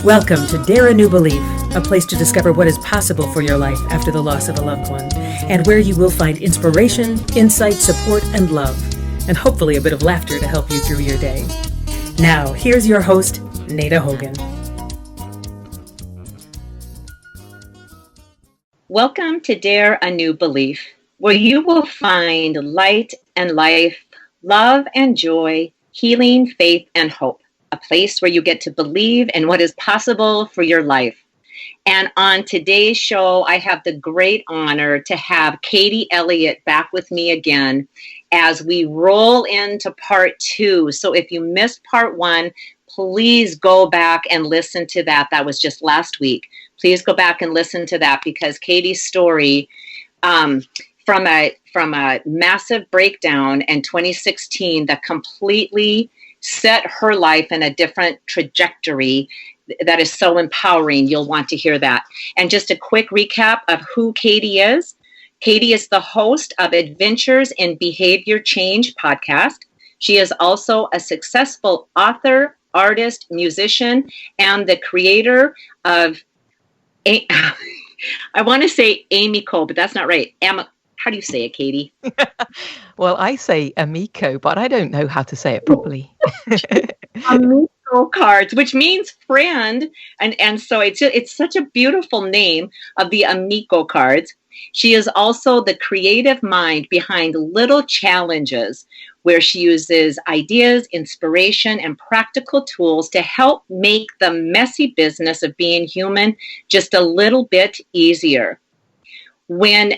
Welcome to Dare a New Belief, a place to discover what is possible for your life after the loss of a loved one, and where you will find inspiration, insight, support, and love, and hopefully a bit of laughter to help you through your day. Now, here's your host, Nada Hogan. Welcome to Dare a New Belief, where you will find light and life, love and joy, healing, faith, and hope. A place where you get to believe in what is possible for your life. And on today's show, I have the great honor to have Katie Elliott back with me again as we roll into part 2. So if you missed part 1, please go back and listen to that. That was just last week. Please go back and listen to that because Katie's story from a massive breakdown in 2016 that completely set her life in a different trajectory that is so empowering. You'll want to hear that. And just a quick recap of who Katie is. Katie is the host of Adventures in Behavior Change podcast. She is also a successful author, artist, musician, and the creator of, I want to say Amiko, but that's not right. How do you say it, Katie? Well, I say Amiko, but I don't know how to say it properly. AmikoCards, which means friend. And so it's such a beautiful name of the AmikoCards. She is also the creative mind behind Little Challenges, where she uses ideas, inspiration, and practical tools to help make the messy business of being human just a little bit easier. When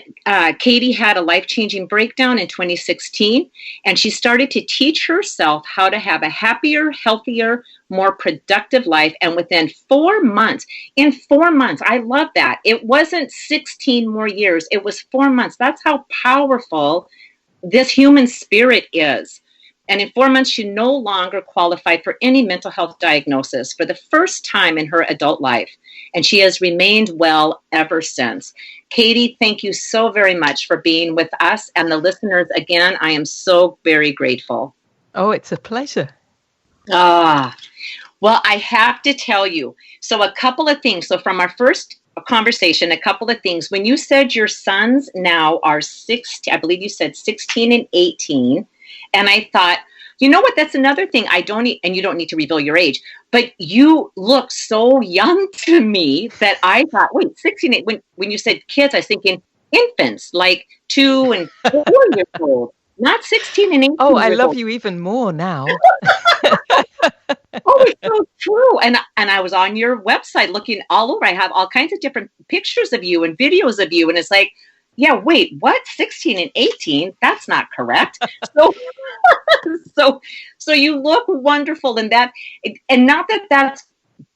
Katie had a life-changing breakdown in 2016, and she started to teach herself how to have a happier, healthier, more productive life. And within 4 months, I love that. It wasn't 16 more years. It was 4 months. That's how powerful this human spirit is. And in 4 months, she no longer qualified for any mental health diagnosis for the first time in her adult life. And she has remained well ever since. Katie, thank you so very much for being with us. And the listeners, again, I am so very grateful. Oh, it's a pleasure. Well, I have to tell you. So a couple of things. So from our first conversation, a couple of things. When you said your sons now are 16, I believe you said 16 and 18. And I thought, you know what? That's another thing and you don't need to reveal your age, but you look so young to me that I thought, wait, 16, when you said kids, I was thinking infants, like 2 and 4 years old, not 16 and 18. Oh, I love you even more now. Oh, it's so true. And I was on your website looking all over. I have all kinds of different pictures of you and videos of you. And it's like, yeah, wait, what? 16 and 18? That's not correct. So you look wonderful in that. And not that that's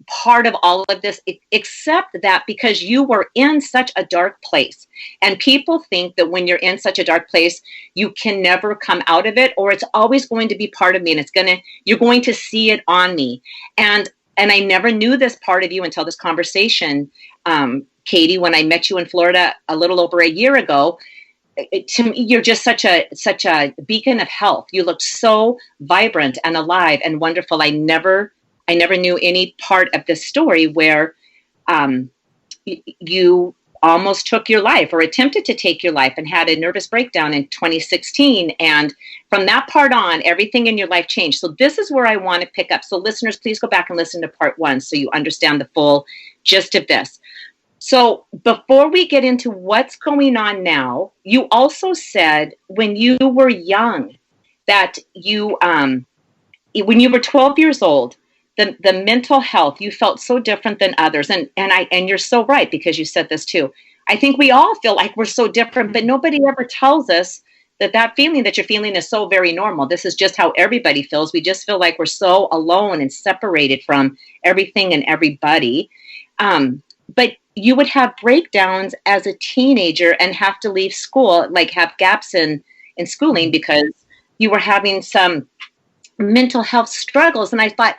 part of all of this, except that because you were in such a dark place. And people think that when you're in such a dark place, you can never come out of it, or it's always going to be part of me. And you're going to see it on me. And I never knew this part of you until this conversation, Katie, when I met you in Florida a little over a year ago. To me, you're just such a beacon of health. You look so vibrant and alive and wonderful. I never knew any part of this story where you almost took your life or attempted to take your life and had a nervous breakdown in 2016. And from that part on, everything in your life changed. So this is where I want to pick up. So listeners, please go back and listen to part 1 so you understand the full gist of this. So before we get into what's going on now, you also said when you were young that you, when you were 12 years old, the mental health, you felt so different than others. And you're so right, because you said this too. I think we all feel like we're so different, but nobody ever tells us that feeling that you're feeling is so very normal. This is just how everybody feels. We just feel like we're so alone and separated from everything and everybody. But you would have breakdowns as a teenager and have to leave school, like have gaps in schooling because you were having some mental health struggles. And I thought,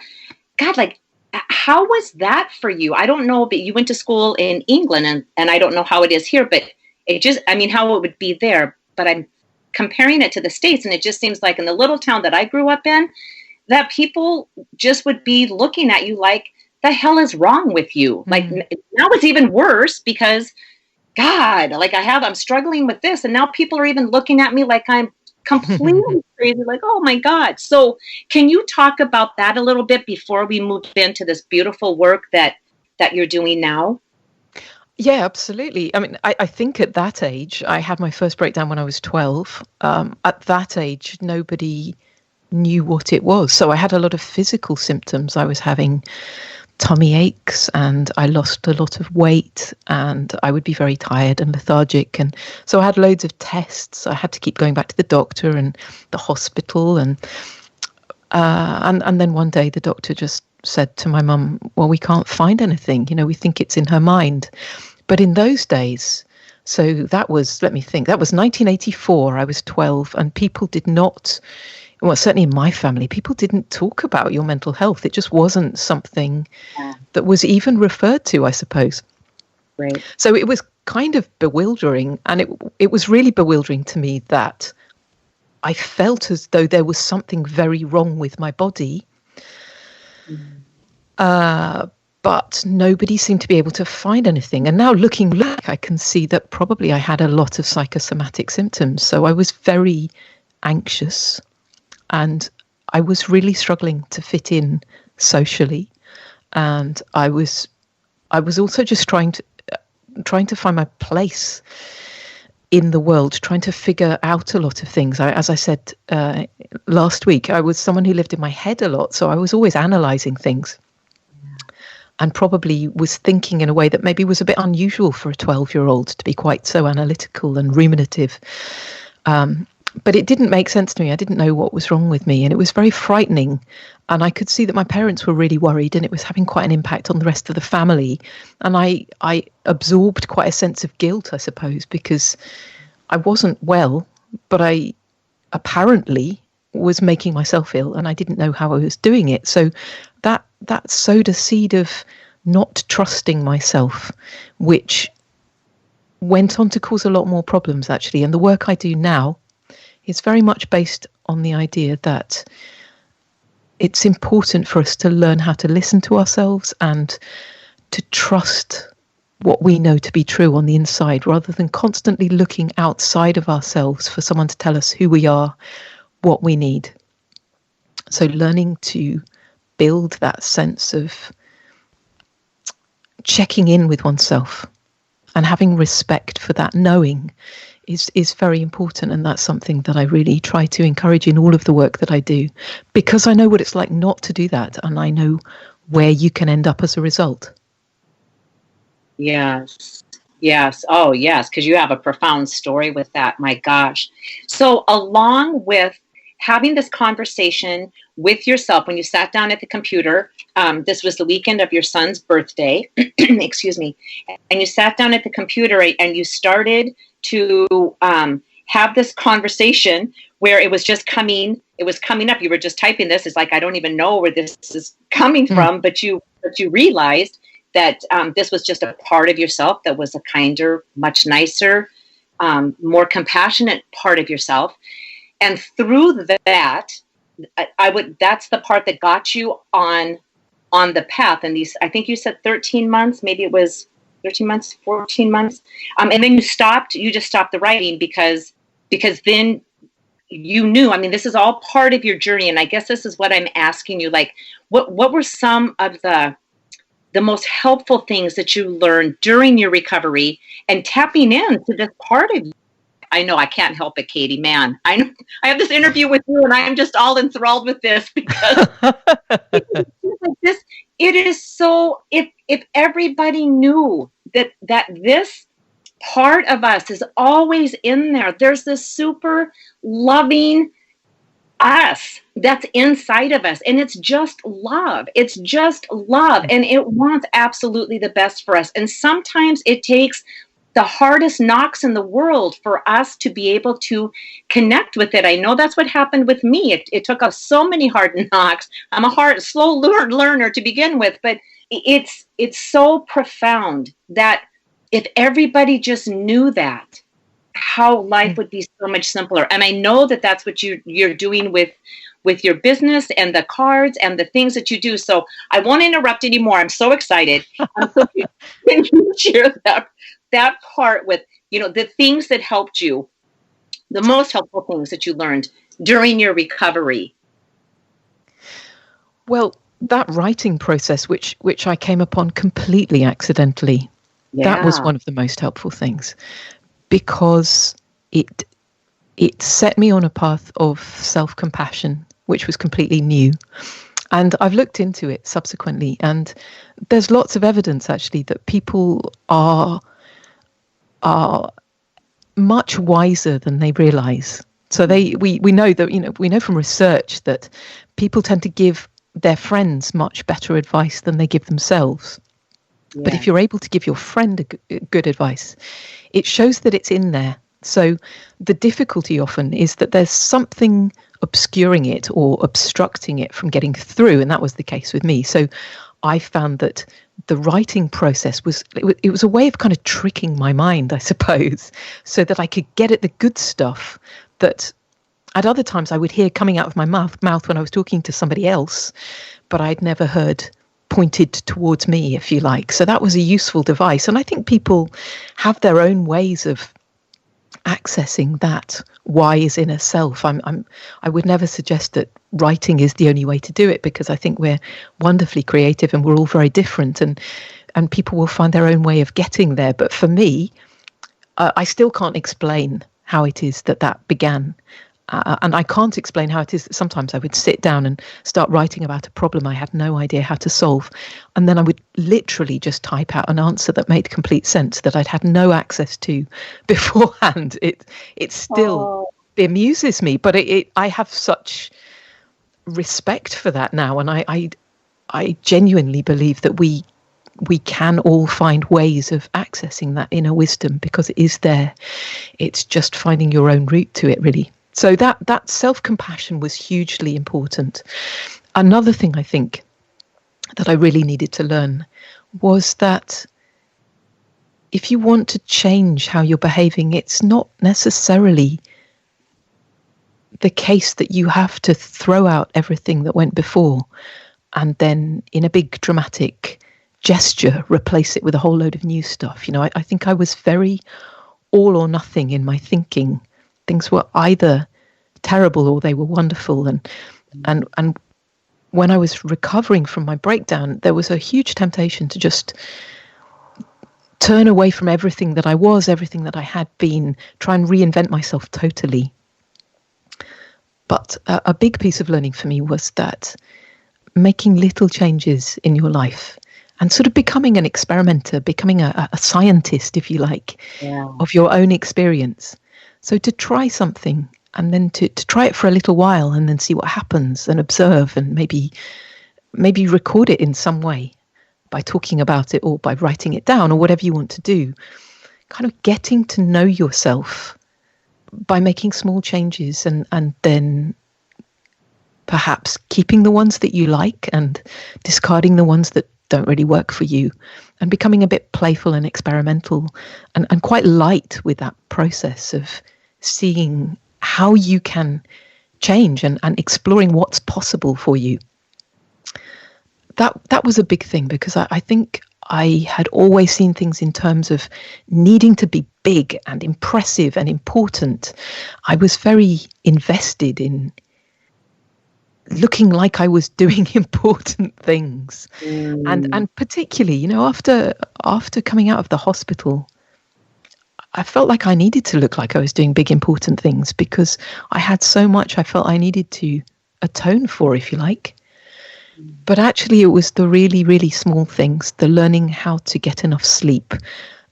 God, like, how was that for you? I don't know, but you went to school in England and I don't know how it is here, but how it would be there. But I'm comparing it to the States, and it just seems like in the little town that I grew up in, that people just would be looking at you like the hell is wrong with you? Like now it's even worse because God, like I'm struggling with this. And now people are even looking at me like I'm completely crazy. Like, oh my God. So can you talk about that a little bit before we move into this beautiful work that you're doing now? Yeah, absolutely. I mean, I think at that age, I had my first breakdown when I was 12. At that age, nobody knew what it was. So I had a lot of physical symptoms. I was having tummy aches and I lost a lot of weight and I would be very tired and lethargic. And so I had loads of tests. I had to keep going back to the doctor and the hospital. And then one day the doctor just said to my mum, well, we can't find anything. We think it's in her mind. But in those days, so that was, let me think, that was 1984. I was 12 and people did not, well, certainly in my family, people didn't talk about your mental health. It just wasn't something that was even referred to, I suppose. Right. So it was kind of bewildering. And it was really bewildering to me that I felt as though there was something very wrong with my body. But nobody seemed to be able to find anything. And now looking back, I can see that probably I had a lot of psychosomatic symptoms. So I was very anxious and I was really struggling to fit in socially. And I was also just trying to find my place in the world, trying to figure out a lot of things. As I said last week, I was someone who lived in my head a lot. So I was always analysing things. And probably was thinking in a way that maybe was a bit unusual for a 12-year-old to be quite so analytical and ruminative. But it didn't make sense to me. I didn't know what was wrong with me. And it was very frightening. And I could see that my parents were really worried and it was having quite an impact on the rest of the family. And I absorbed quite a sense of guilt, I suppose, because I wasn't well, but I apparently was making myself ill and I didn't know how I was doing it. So that sowed a seed of not trusting myself, which went on to cause a lot more problems, actually. And the work I do now is very much based on the idea that it's important for us to learn how to listen to ourselves and to trust what we know to be true on the inside, rather than constantly looking outside of ourselves for someone to tell us who we are, what we need. So learning to build that sense of checking in with oneself and having respect for that knowing is very important. And that's something that I really try to encourage in all of the work that I do, because I know what it's like not to do that. And I know where you can end up as a result. Yes. Oh, yes. Because you have a profound story with that. My gosh. So along with having this conversation with yourself, when you sat down at the computer, this was the weekend of your son's birthday, excuse me, and you sat down at the computer and you started to have this conversation where it was coming up. You were just typing this. It's like, I don't even know where this is coming from, but you realized that this was just a part of yourself that was a kinder, much nicer, more compassionate part of yourself. And through that, that's the part that got you on the path. And these, I think you said 13 months, maybe it was 13 months, 14 months. And then you just stopped the writing because then you knew, I mean, this is all part of your journey. And I guess this is what I'm asking you, like, what were some of the most helpful things that you learned during your recovery and tapping into this part of you? I know I can't help it, Katie, man. I know I have this interview with you and I am just all enthralled with this because it is so, if everybody knew that this part of us is always in there, there's this super loving us that's inside of us, and it's just love. And it wants absolutely the best for us. And sometimes it takes the hardest knocks in the world for us to be able to connect with it. I know that's what happened with me. It took us so many hard knocks. I'm a slow learner to begin with, but it's so profound that if everybody just knew that, how life would be so much simpler. And I know that that's what you're doing with with your business and the cards and the things that you do. So I won't interrupt anymore. I'm so excited. So can you share that part with, the things that helped you, the most helpful things that you learned during your recovery? Well, that writing process, which I came upon completely accidentally, that was one of the most helpful things, because it set me on a path of self-compassion, which was completely new. And I've looked into it subsequently, and there's lots of evidence actually that people are much wiser than they realize. So we know that, we know from research that people tend to give their friends much better advice than they give themselves. Yeah. But if you're able to give your friend a good advice, it shows that it's in there. So the difficulty often is that there's something obscuring it or obstructing it from getting through. And that was the case with me. So I found that the writing process was a way of kind of tricking my mind, I suppose, so that I could get at the good stuff that at other times I would hear coming out of my mouth when I was talking to somebody else, but I'd never heard pointed towards me, if you like. So that was a useful device. And I think people have their own ways of accessing that wise inner self. I would never suggest that writing is the only way to do it, because I think we're wonderfully creative and we're all very different, and people will find their own way of getting there. But for me, I still can't explain how it is that began. And I can't explain how it is that sometimes I would sit down and start writing about a problem I had no idea how to solve. And then I would literally just type out an answer that made complete sense, that I'd had no access to beforehand. It still amuses me, but I have such respect for that now. And I genuinely believe that we can all find ways of accessing that inner wisdom, because it is there. It's just finding your own route to it, really. So that self-compassion was hugely important. Another thing I think that I really needed to learn was that if you want to change how you're behaving, it's not necessarily the case that you have to throw out everything that went before and then in a big dramatic gesture replace it with a whole load of new stuff. I think I was very all or nothing in my thinking. Things were either terrible or they were wonderful. And when I was recovering from my breakdown, there was a huge temptation to just turn away from everything that I was, everything that I had been, try and reinvent myself totally. But a big piece of learning for me was that making little changes in your life and sort of becoming an experimenter, becoming a scientist, if you like, of your own experience. So to try something and then to try it for a little while and then see what happens and observe and maybe record it in some way by talking about it or by writing it down or whatever you want to do. Kind of getting to know yourself by making small changes and then perhaps keeping the ones that you like and discarding the ones that don't really work for you, and becoming a bit playful and experimental and quite light with that process of seeing how you can change and exploring what's possible for you. That was a big thing, because I think I had always seen things in terms of needing to be big and impressive and important. I was very invested in looking like I was doing important things. And particularly, after coming out of the hospital, I felt like I needed to look like I was doing big, important things, because I had so much I felt I needed to atone for, if you like. But actually, it was the really, really small things, the learning how to get enough sleep,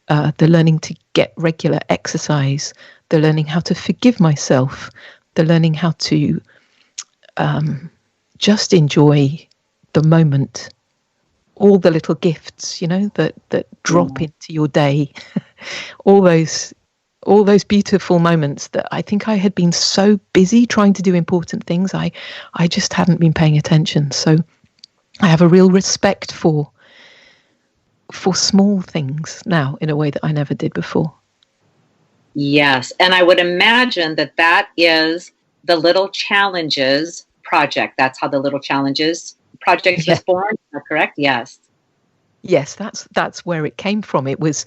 the learning to get regular exercise, the learning how to forgive myself, the learning how to just enjoy the moment, all the little gifts, that drop into your day, all those beautiful moments that I think I had been so busy trying to do important things, I just hadn't been paying attention. So I have a real respect for small things now in a way that I never did before. Yes, and I would imagine that is the little challenges project. That's how the Little Challenges project was born. Is that correct? Yes. Yes, that's where it came from. It was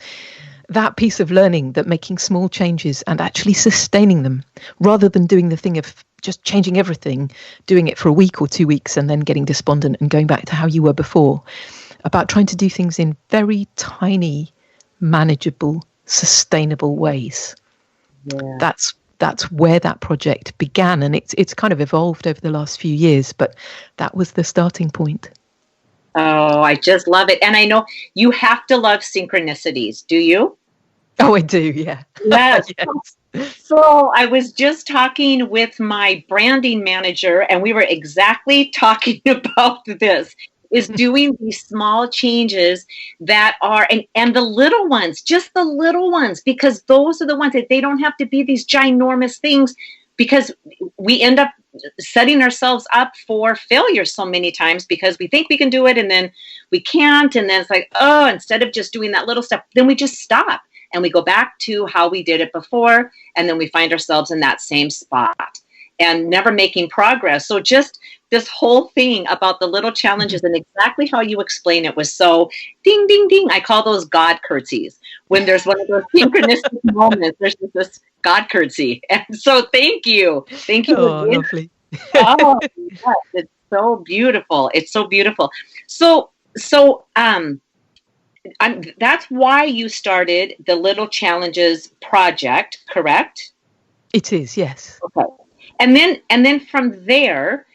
that piece of learning that making small changes and actually sustaining them, rather than doing the thing of just changing everything, doing it for a week or 2 weeks and then getting despondent and going back to how you were before, about trying to do things in very tiny, manageable, sustainable ways. Yeah. That's where that project began, and it's kind of evolved over the last few years, but that was the starting point. Oh, I just love it. And I know you have to love synchronicities. Do you? Oh, I do. Yeah. Yes. Yes. So I was just talking with my branding manager, and we were exactly talking about this, is doing these small changes that are, and the little ones, just the little ones, because those are the ones that they don't have to be these ginormous things, because we end up setting ourselves up for failure so many times because we think we can do it and then we can't. And then it's like, oh, instead of just doing that little stuff, then we just stop and we go back to how we did it before. And then we find ourselves in that same spot and never making progress. So just this whole thing about the little challenges and exactly how you explain it was so ding, ding, ding. I call those God curtsies. When there's one of those synchronistic moments, there's just this God curtsy. And so thank you. Thank you. Oh, lovely. Oh, yes, it's so beautiful. It's so beautiful. So that's why you started the Little Challenges project, correct? It is, yes. Okay. And then from there,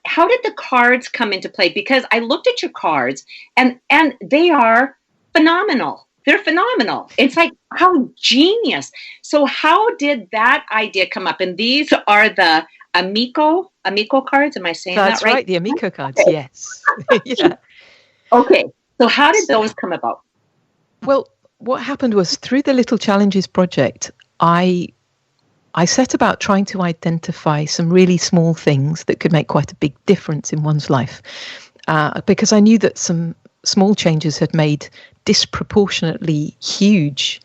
how did the cards come into play? Because I looked at your cards and they are phenomenal. They're phenomenal. It's like, how genius. So how did that idea come up? And these are the AmikoCards. Am I saying That's that right? right, the AmikoCards, yes. Yeah. Okay. So how did those come about? Well, what happened was through the Little Challenges project, I set about trying to identify some really small things that could make quite a big difference in one's life, because I knew that some small changes had made disproportionately huge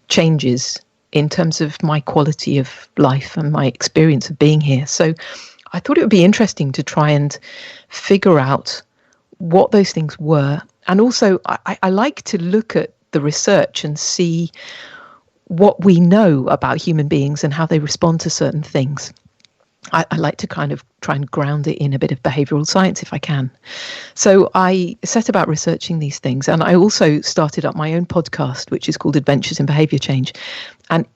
changes in terms of my quality of life and my experience of being here. So I thought it would be interesting to try and figure out what those things were. And also, I like to look at the research and see what we know about human beings and how they respond to certain things. I like to kind of try and ground it in a bit of behavioral science if I can. So I set about researching these things. And I also started up my own podcast, which is called Adventures in Behavior Change. And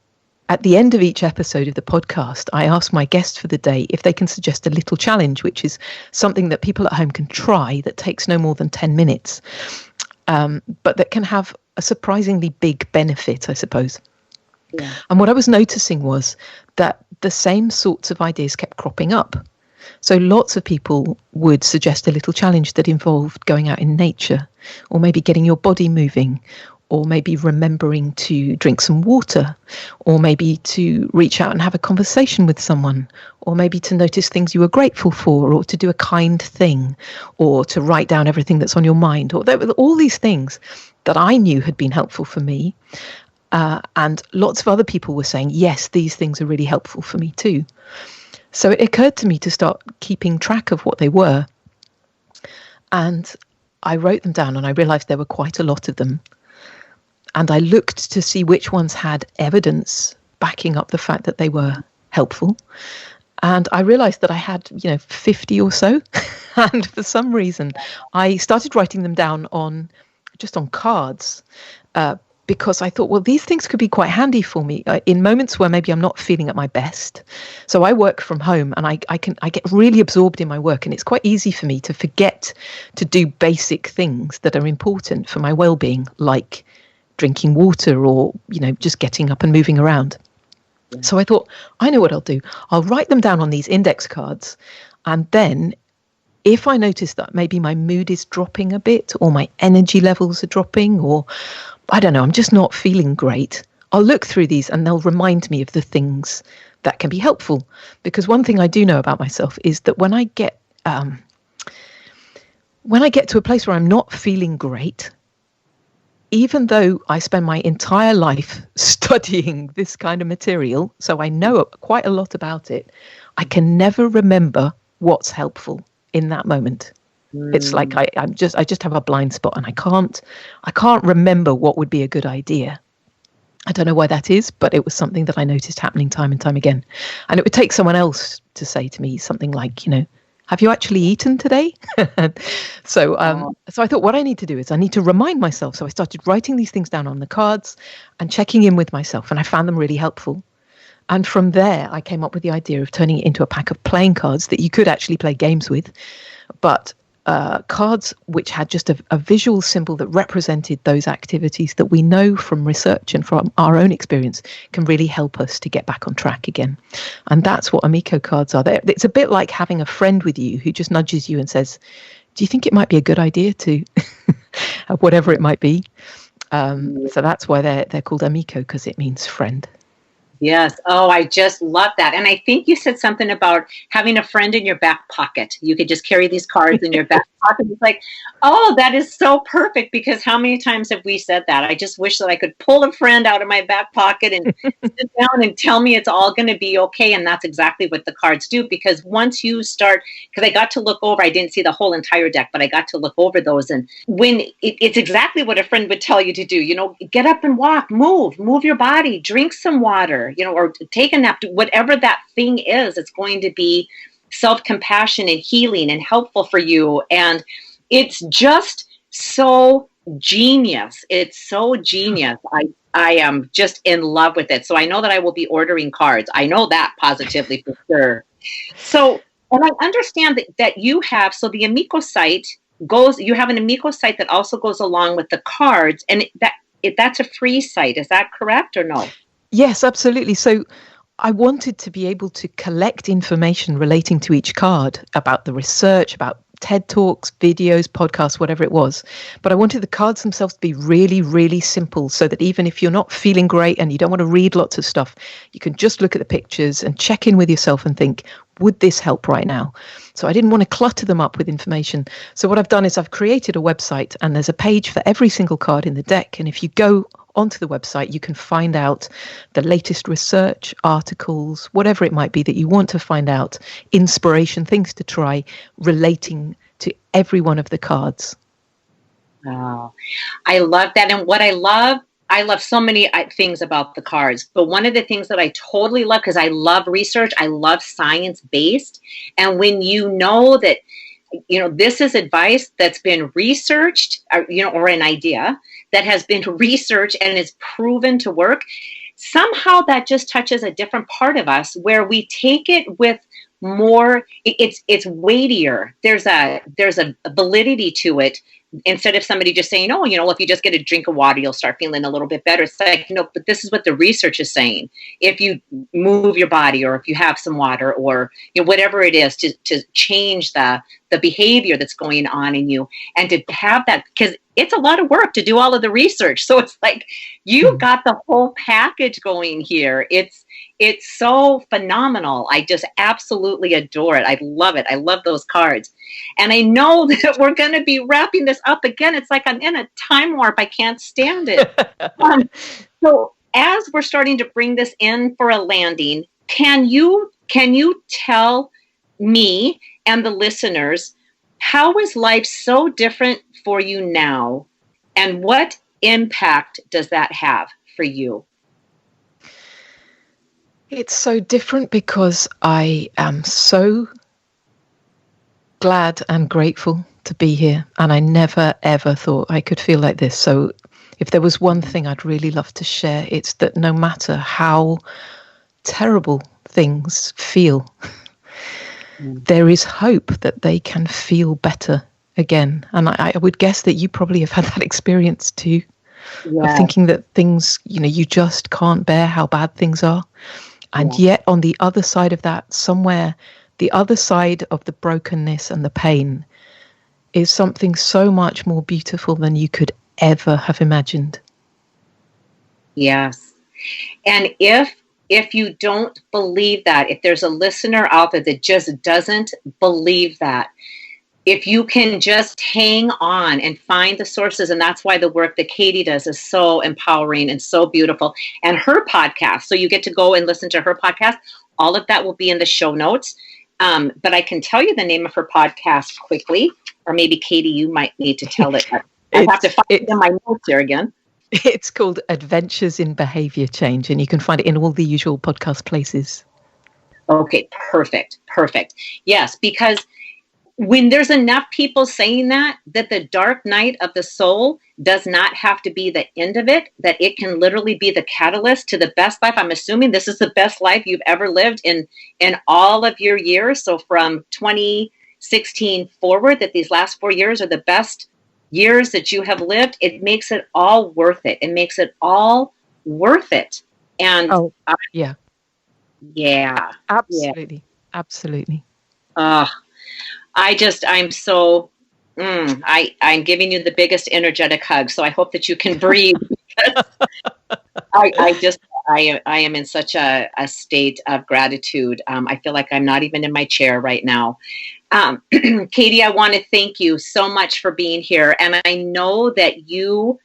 at the end of each episode of the podcast, I ask my guest for the day if they can suggest a little challenge, which is something that people at home can try that takes no more than 10 minutes, but that can have a surprisingly big benefit, I suppose. Yeah. And what I was noticing was that the same sorts of ideas kept cropping up. So lots of people would suggest a little challenge that involved going out in nature, or maybe getting your body moving, or maybe remembering to drink some water, or maybe to reach out and have a conversation with someone, or maybe to notice things you were grateful for, or to do a kind thing, or to write down everything that's on your mind. Or there were all these things that I knew had been helpful for me. And lots of other people were saying, yes, these things are really helpful for me too. So it occurred to me to start keeping track of what they were. And I wrote them down and I realized there were quite a lot of them. And I looked to see which ones had evidence backing up the fact that they were helpful. And I realized that I had, 50 or so. And for some reason, I started writing them down on cards, because I thought, well, these things could be quite handy for me in moments where maybe I'm not feeling at my best. So I work from home and I get really absorbed in my work, and it's quite easy for me to forget to do basic things that are important for my well-being, like drinking water or, just getting up and moving around. Yeah. So I thought, I know what I'll do. I'll write them down on these index cards, and then if I notice that maybe my mood is dropping a bit, or my energy levels are dropping, or I don't know, I'm just not feeling great, I'll look through these and they'll remind me of the things that can be helpful. Because one thing I do know about myself is that when I get to a place where I'm not feeling great, even though I spend my entire life studying this kind of material, so I know quite a lot about it, I can never remember what's helpful in that moment. It's like I just have a blind spot, and I can't remember what would be a good idea. I don't know why that is, but it was something that I noticed happening time and time again. And it would take someone else to say to me something like, have you actually eaten today? So I thought what I need to do is I need to remind myself. So I started writing these things down on the cards and checking in with myself, and I found them really helpful. And from there, I came up with the idea of turning it into a pack of playing cards that you could actually play games with, but cards which had just a visual symbol that represented those activities that we know from research and from our own experience can really help us to get back on track again. And that's what AmikoCards are. It's a bit like having a friend with you who just nudges you and says, do you think it might be a good idea to whatever it might be? So that's why they're called Amiko, because it means friend. Yes. Oh, I just love that. And I think you said something about having a friend in your back pocket. You could just carry these cards in your back pocket. It's like, oh, that is so perfect, because how many times have we said that? I just wish that I could pull a friend out of my back pocket and sit down and tell me it's all going to be okay. And that's exactly what the cards do, because once you start, because I got to look over, I didn't see the whole entire deck, but I got to look over those. And when it's exactly what a friend would tell you to do, get up and walk, move your body, drink some water, or take a nap, whatever that thing is, it's going to be self-compassion and healing and helpful for you. And it's just so genius. It's so genius. I am just in love with it. So I know that I will be ordering cards. I know that positively for sure. So, and I understand that you have, so the Amiko site you have an Amiko site that also goes along with the cards, and that's a free site. Is that correct or no? Yes, absolutely. So I wanted to be able to collect information relating to each card about the research, about TED Talks, videos, podcasts, whatever it was. But I wanted the cards themselves to be really, really simple, so that even if you're not feeling great and you don't want to read lots of stuff, you can just look at the pictures and check in with yourself and think, would this help right now? So I didn't want to clutter them up with information. So what I've done is I've created a website, and there's a page for every single card in the deck. And if you go onto the website, you can find out the latest research, articles, whatever it might be that you want to find out, inspiration, things to try relating to every one of the cards. Oh, I love that. And what I love so many things about the cards, but one of the things that I totally love, because I love research, I love science-based. And when you know that, this is advice that's been researched, or an idea that has been researched and is proven to work, somehow that just touches a different part of us where we take it with more, it's weightier. There's a validity to it. Instead of somebody just saying, oh, if you just get a drink of water, you'll start feeling a little bit better. It's like, no, but this is what the research is saying. If you move your body, or if you have some water, or whatever it is to change the behavior that's going on in you, and to have that, because it's a lot of work to do all of the research. So it's like you got the whole package going here. It's so phenomenal. I just absolutely adore it. I love it. I love those cards. And I know that we're going to be wrapping this up again. It's like I'm in a time warp. I can't stand it. So as we're starting to bring this in for a landing, can you tell me and the listeners, how is life so different for you now? And what impact does that have for you? It's so different because I am so glad and grateful to be here. And I never, ever thought I could feel like this. So if there was one thing I'd really love to share, it's that no matter how terrible things feel, there is hope that they can feel better again. And I would guess that you probably have had that experience too, of thinking that things, you just can't bear how bad things are. And yet on the other side of that, somewhere, the other side of the brokenness and the pain is something so much more beautiful than you could ever have imagined. Yes. And if you don't believe that, if there's a listener out there that just doesn't believe that, if you can just hang on and find the sources, and that's why the work that Katie does is so empowering and so beautiful, and her podcast, so you get to go and listen to her podcast, all of that will be in the show notes. But I can tell you the name of her podcast quickly, or maybe Katie, you might need to tell it. I have to find it in my notes here again. It's called Adventures in Behavior Change, and you can find it in all the usual podcast places. Okay, perfect. Yes, because when there's enough people saying that the dark night of the soul does not have to be the end of it, that it can literally be the catalyst to the best life. I'm assuming this is the best life you've ever lived in all of your years. So from 2016 forward, that these last 4 years are the best years that you have lived. It makes it all worth it. And yeah. Yeah. Absolutely. Absolutely. I'm so, I'm giving you the biggest energetic hug. So I hope that you can breathe. I am in such a state of gratitude. I feel like I'm not even in my chair right now. Katie, I want to thank you so much for being here. And I know that you,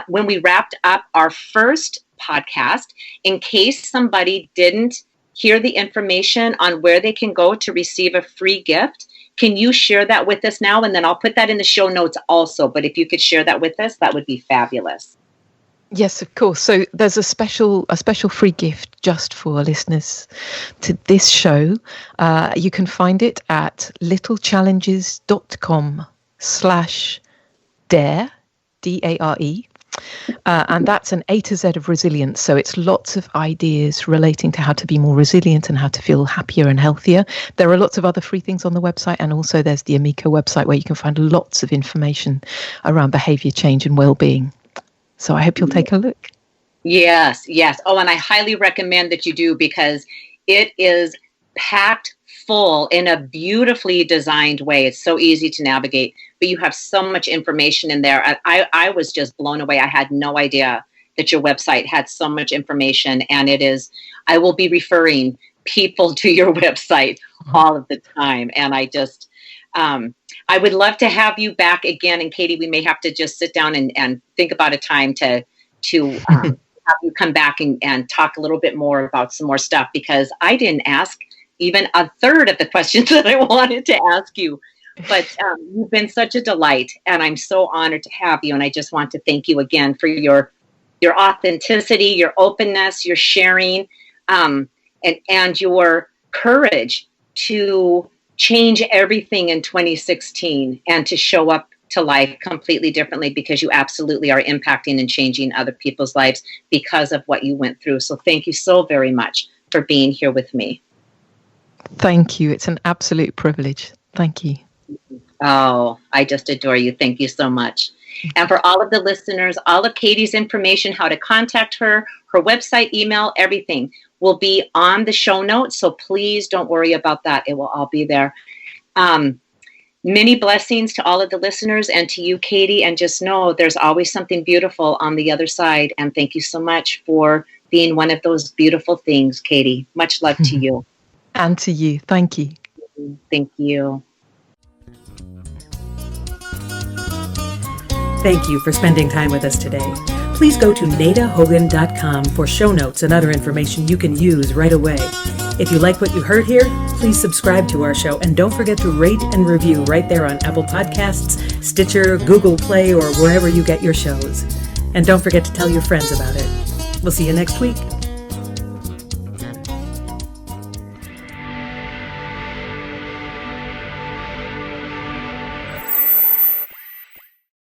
when we wrapped up our first podcast, in case somebody didn't hear the information on where they can go to receive a free gift, can you share that with us now? And then I'll put that in the show notes also. But if you could share that with us, that would be fabulous. Yes, of course. So there's a special free gift just for listeners to this show. You can find it at littlechallenges.com/dare, DARE. And that's an A to Z of resilience. So it's lots of ideas relating to how to be more resilient and how to feel happier and healthier. There are lots of other free things on the website. And also there's the Amiko website where you can find lots of information around behavior change and well-being. So I hope you'll take a look. Yes. Oh, and I highly recommend that you do, because it is packed full in a beautifully designed way. It's so easy to navigate, but you have so much information in there. I was just blown away. I had no idea that your website had so much information, and I will be referring people to your website all of the time. And I would love to have you back again. And Katie, we may have to just sit down and think about a time to have you come back and talk a little bit more about some more stuff, because I didn't ask even a third of the questions that I wanted to ask you. But you've been such a delight, and I'm so honored to have you. And I just want to thank you again for your authenticity, your openness, your sharing, and your courage to change everything in 2016 and to show up to life completely differently, because you absolutely are impacting and changing other people's lives because of what you went through. So thank you so very much for being here with me. Thank you. It's an absolute privilege. Thank you. Oh, I just adore you. Thank you so much. And for all of the listeners, all of Katie's information, how to contact her, her website, email, everything will be on the show notes. So please don't worry about that. It will all be there. Many blessings to all of the listeners and to you, Katie. And just know there's always something beautiful on the other side. And thank you so much for being one of those beautiful things, Katie. Much love to you. And to you. Thank you. Thank you. Thank you for spending time with us today. Please go to nadahogan.com for show notes and other information you can use right away. If you like what you heard here, please subscribe to our show, and don't forget to rate and review right there on Apple Podcasts, Stitcher, Google Play, or wherever you get your shows. And don't forget to tell your friends about it. We'll see you next week.